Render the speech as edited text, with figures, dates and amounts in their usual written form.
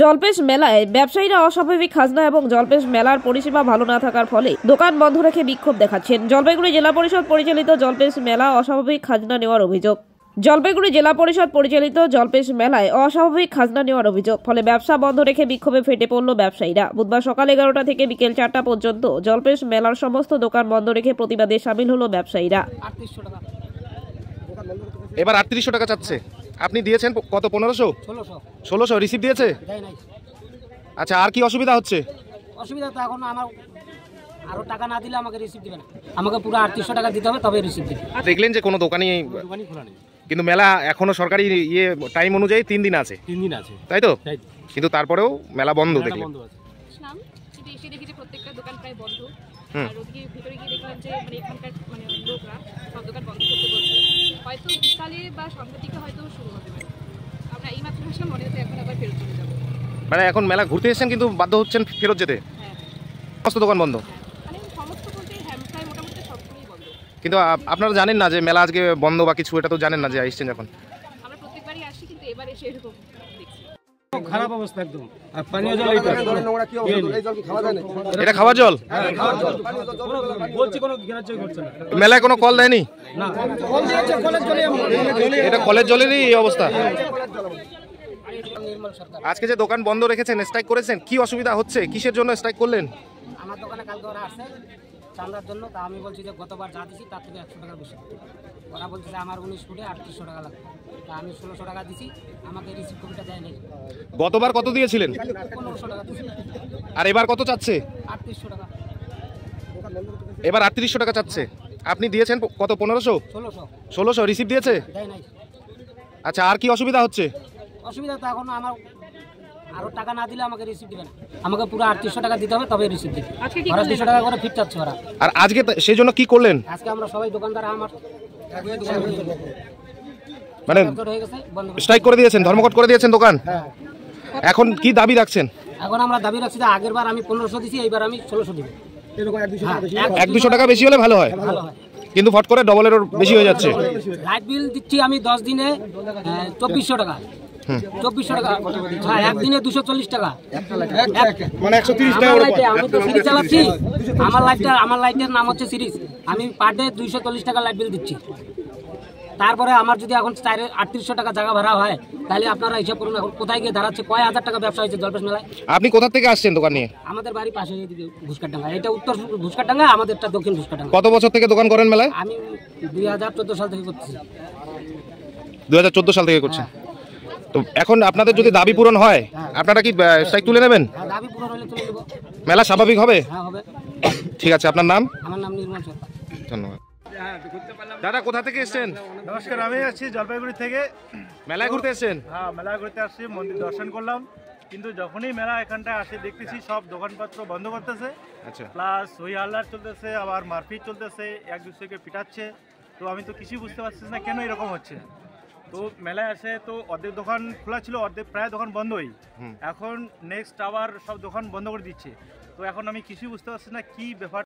জলপেশ মেলায় ব্যবসায়ীরা অস্বাভাবিক খাজনা এবং জলপেশ মেলার পরিষেবা ভালো না থাকার ফলে দোকান বন্ধ রেখে বিক্ষোভ দেখাচ্ছেন। জলপাইগুড়ি জেলা পরিষদ পরিচালিত জলপেশ মেলা অস্বাভাবিক খাজনা নেওয়ার অভিযোগ। জলপাইগুড়ি জেলা পরিষদ পরিচালিত জলপেশ মেলায় অস্বাভাবিক খাজনা নেওয়ার অভিযোগ, ফলে ব্যবসা বন্ধ রেখে বিক্ষোভে ফেটে পড়ল ব্যবসায়ীরা। বুধবার সকাল 11টা থেকে বিকেল 4টা পর্যন্ত জলপেশ মেলার সমস্ত দোকান বন্ধ রেখে প্রতিবাদে সামিল হলো ব্যবসায়ীরা। এবার 3800 টাকা চাচ্ছে, আপনি দিয়েছেন কত? 1500 1600 রিসিভ দিয়েছে। আচ্ছা, আর কি অসুবিধা হচ্ছে? অসুবিধা তো এখন আমার আরো টাকা না দিলে আমাকে রিসিভ দিবে না, আমাকে পুরো 3800 টাকা দিতে হবে তবে রিসিভ দিবে। দেখলেন যে কোনো দোকানই খোলা নেই, কিন্তু মেলা এখনো সরকারি টাইম অনুযায়ী 3 দিন আছে। 3 দিন আছে, তাই তো? কিন্তু তারপরেও মেলা বন্ধ দেখলেন। এসে দেখি যে প্রত্যেকটা দোকান প্রায় বন্ধ। আর ওদিকে ভিতরে গিয়ে দেখলাম যে এখানকার লোকরা সব দোকান বন্ধ করতে বলছে। হয়তো বিকালে বা সন্ধ্যার দিকে হয়তো শুরু হবে। আমরা এই মাত্র আসলাম, মনে হচ্ছে এখন আবার ফেরত চলে যাবো। মানে এখন মেলা ঘুরতে এসেছেন কিন্তু বাধ্য হচ্ছেন ফেরত যেতে? সমস্ত দোকান বন্ধ? সমস্ত বলতে প্রায় মোটামুটি সবগুলোই বন্ধ। কিন্তু আপনারা জানেন না যে মেলা আজকে বন্ধ বা কিছু, এটা তো জানেন না যে আসছেন যখন? আমরা প্রত্যেকবারই আসি, কিন্তু এবার এসে এরকম দেখছি খারাপ অবস্থা একদম। আর পানীয় জল এটা খাওয়ার জল? বলছি কোনো গ্রাহ্য করছে না। মেলায় কোনো কল দেয়নি? না, এটা কলের জলেরই এই অবস্থা। আজকে যে দোকান বন্ধ রেখেছেন, স্ট্রাইক করেছেন, কি অসুবিধা হচ্ছে? কিসের জন্য স্ট্রাইক করলেন? আমার দোকানে কালকে ওরা আসছে চাঁদার জন্য, তা আমি বলছি যে গতবার যা দিছি তার থেকে 100 টাকা বেশি। ওরা বলছে যে আমার 19 ফুটে 3800 টাকা লাগবে, তা আমি 1600 টাকা দিছি, আমাকে রিসিভ কপিটা দেয় নাই। গতবার কত দিয়েছিলেন? 1500 টাকা দিছি। আর এবার কত চাচ্ছে? 3800 টাকা। এবার 3800 টাকা চাচ্ছে, আপনি দিয়েছেন কত? 1500 1600 রিসিভ দিয়েছে। দেয় নাই। আচ্ছা, আর কি অসুবিধা হচ্ছে? অসুবিধা তো এখন আমার আরো টাকা না দিলে আমাকে রিসিভ দিবে না, আমাকে পুরো 3800 টাকা দিতে হবে তবে রিসিভ দিবে। ওরা 200 টাকা করে ফিট চাচ্ছে ওরা। আর আজকে সেই জন্য কি করলেন? আজকে আমরা সবাই দোকানদার আমার মানে স্ট্রাইক করে দিয়েছেন, ধর্মঘট করে দিয়েছেন দোকান। এখন কি দাবি রাখছেন? এখন আমরা দাবি রাখছি যে আগের বার আমি 1500 দিছি, এইবার আমি 1600 দিব। 1-200 টাকা বেশি হলে ভালো হয়, কিন্তু ফট করে ডবলেরও বেশি হয়ে যাচ্ছে। লাইট বিল দিচ্ছি আমি 10 দিনে 2400 টাকা। 2400 টাকা, হ্যাঁ, একদিনে 240 টাকা, মানে 130 টাকা। আমি তো সিরিজ চালাচ্ছি, আমার লাইটের নাম হচ্ছে সিরিজ। আমি পার ডে 240 টাকা লাইট বিল দিচ্ছি। তারপরে আমার যদি এখন 3800 টাকা জায়গা ভাড়া হয়, তাহলে আপনারা হিসাব করুন এখন কোথায় গিয়ে দাঁড়াচ্ছে, কয় হাজার টাকা ব্যবসা হয়েছে জলপেশ মেলায়। আপনি কোথা থেকে আসছেন দোকান নিয়ে? আমাদের বাড়ি পাশে ঘুসকারডাঙ্গা, এটা উত্তর ঘুসকারডাঙ্গা, আমাদেরটা দক্ষিণ ঘুসকারডাঙ্গা। কত বছর থেকে দোকান করেন মেলায়? আমি 2014 সাল থেকে করতেছি। 2014 সাল থেকে করছেন। তো এখন আপনাদের যদি দাবি পূরণ হয়, আপনারা কি স্ট্রাইক তুলে নেবেন? দাবি পূরণ হলে তুলে দেবো। মেলা স্বাভাবিক হবে? হ্যাঁ, হবে। ঠিক আছে, আপনার নাম? আমার নাম নির্মল সরকার। ধন্যবাদ। দাদা, কোথা থেকে এসেছেন? নমস্কার, আমি আসছি জলপাইগুড়ি থেকে। মেলায় ঘুরতে এসেছেন? হ্যাঁ, মেলা ঘুরতে আসছি, মন্দির দর্শন করলাম। কিন্তু যখনই মেলা এখানটায় আসে দেখতেছি সব দোকানপত্র বন্ধ করতেছে। আচ্ছা, প্লাস হই হাল্লার চলতেছে, আবার মারপিট চলতেছে, এক দুসরাকে পিটাচ্ছে। তো আমি তো কিছুই বুঝতে পারছি না কেন এরকম হচ্ছে। তো মেলায় আসে তো অর্ধেক দোকান খোলা ছিল, অর্ধেক প্রায় দোকান বন্ধই। এখন নেক্সট আবার সব দোকান বন্ধ করে দিচ্ছে। তো এখন আমি কিছুই বুঝতে পারছি না কি ব্যাপার।